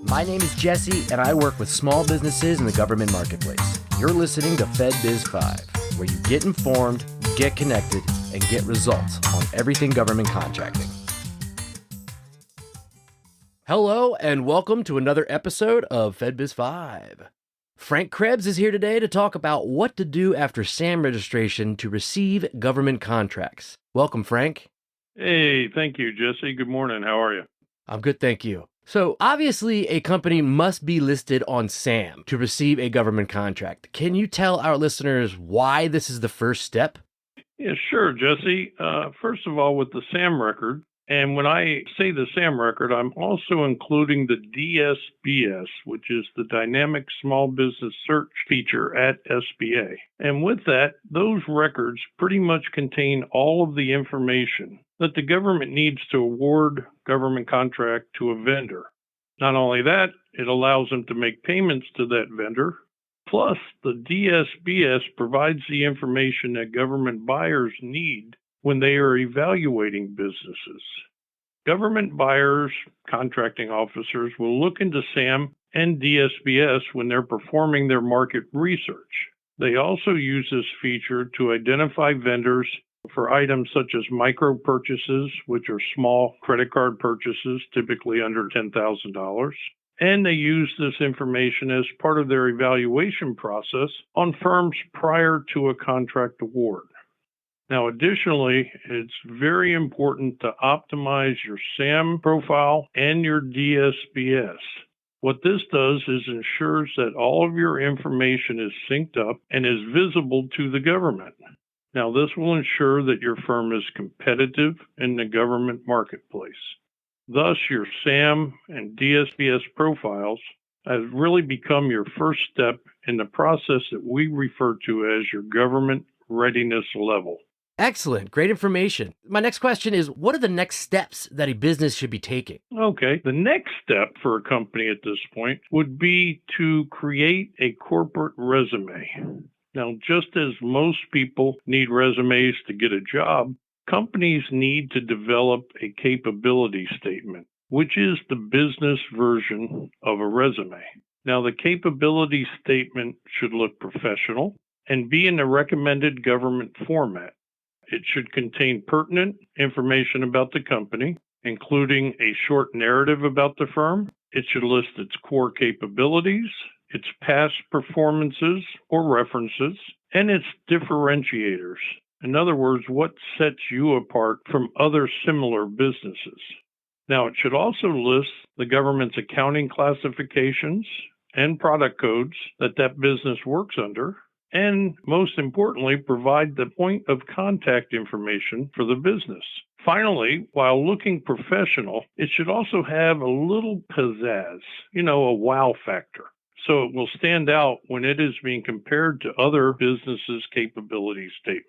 My name is Jesse, and I work with small businesses in the government marketplace. You're listening to FedBiz 5, where you get informed, get connected, and get results on everything government contracting. Hello, and welcome to another episode of FedBiz 5. Frank Krebs is here today to talk about what to do after SAM registration to receive government contracts. Welcome, Frank. Hey, thank you, Jesse. Good morning. How are you? I'm good, thank you. So obviously a company must be listed on SAM to receive a government contract. Can you tell our listeners why this is the first step? Yeah, sure, Jesse. First of all, with the SAM record, and when I say the SAM record, I'm also including the DSBS, which is the Dynamic Small Business Search feature at SBA. And with that, those records pretty much contain all of the information that the government needs to award government contract to a vendor. Not only that, it allows them to make payments to that vendor. Plus, the DSBS provides the information that government buyers need when they are evaluating businesses. Government buyers, contracting officers will look into SAM and DSBS when they're performing their market research. They also use this feature to identify vendors for items such as micro purchases, which are small credit card purchases, typically under $10,000. And they use this information as part of their evaluation process on firms prior to a contract award. Now, additionally, it's very important to optimize your SAM profile and your DSBS. What this does is ensures that all of your information is synced up and is visible to the government. Now, this will ensure that your firm is competitive in the government marketplace. Thus, your SAM and DSBS profiles have really become your first step in the process that we refer to as your government readiness level. Excellent. Great information. My next question is, what are the next steps that a business should be taking? Okay. The next step for a company at this point would be to create a corporate resume. Now, just as most people need resumes to get a job, companies need to develop a capability statement, which is the business version of a resume. Now, the capability statement should look professional and be in the recommended government format. It should contain pertinent information about the company, including a short narrative about the firm. It should list its core capabilities, its past performances or references, and its differentiators. In other words, what sets you apart from other similar businesses. Now, it should also list the government's accounting classifications and product codes that business works under, and most importantly, provide the point of contact information for the business. Finally, while looking professional, it should also have a little pizzazz, a wow factor. So it will stand out when it is being compared to other businesses' capability statements.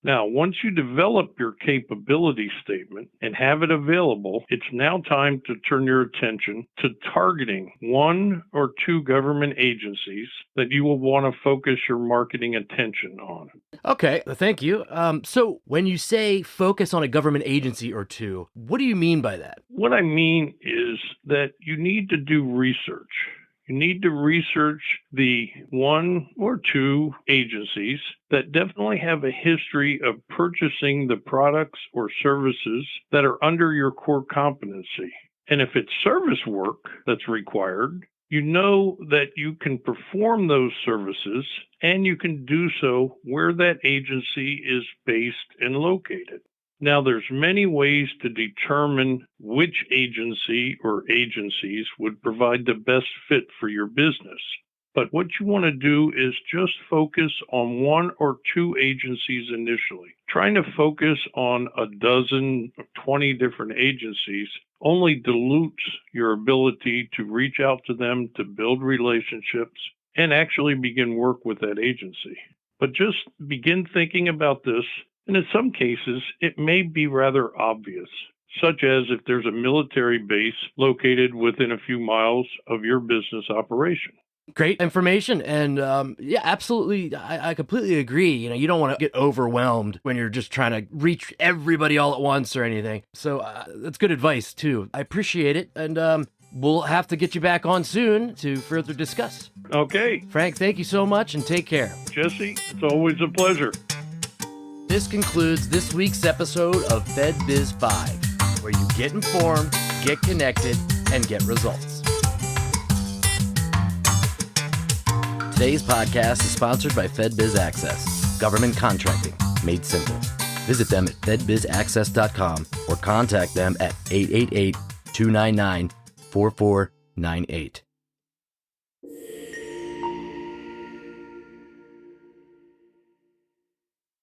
Now, once you develop your capability statement and have it available, it's now time to turn your attention to targeting one or two government agencies that you will want to focus your marketing attention on. Okay, thank you. So when you say focus on a government agency or two, what do you mean by that? What I mean is that you need to do research. You need to research the one or two agencies that definitely have a history of purchasing the products or services that are under your core competency. And if it's service work that's required, you know that you can perform those services and you can do so where that agency is based and located. Now, there's many ways to determine which agency or agencies would provide the best fit for your business. But what you want to do is just focus on one or two agencies initially. Trying to focus on a dozen, 20 different agencies only dilutes your ability to reach out to them, to build relationships, and actually begin work with that agency. But just begin thinking about this. And in some cases, it may be rather obvious, such as if there's a military base located within a few miles of your business operation. Great information. And yeah, absolutely. I completely agree. You don't want to get overwhelmed when you're just trying to reach everybody all at once or anything. So that's good advice too. I appreciate it. And we'll have to get you back on soon to further discuss. Okay. Frank, thank you so much and take care. Jesse, it's always a pleasure. This concludes this week's episode of FedBiz 5, where you get informed, get connected, and get results. Today's podcast is sponsored by FedBiz Access, government contracting made simple. Visit them at fedbizaccess.com or contact them at 888-299-4498.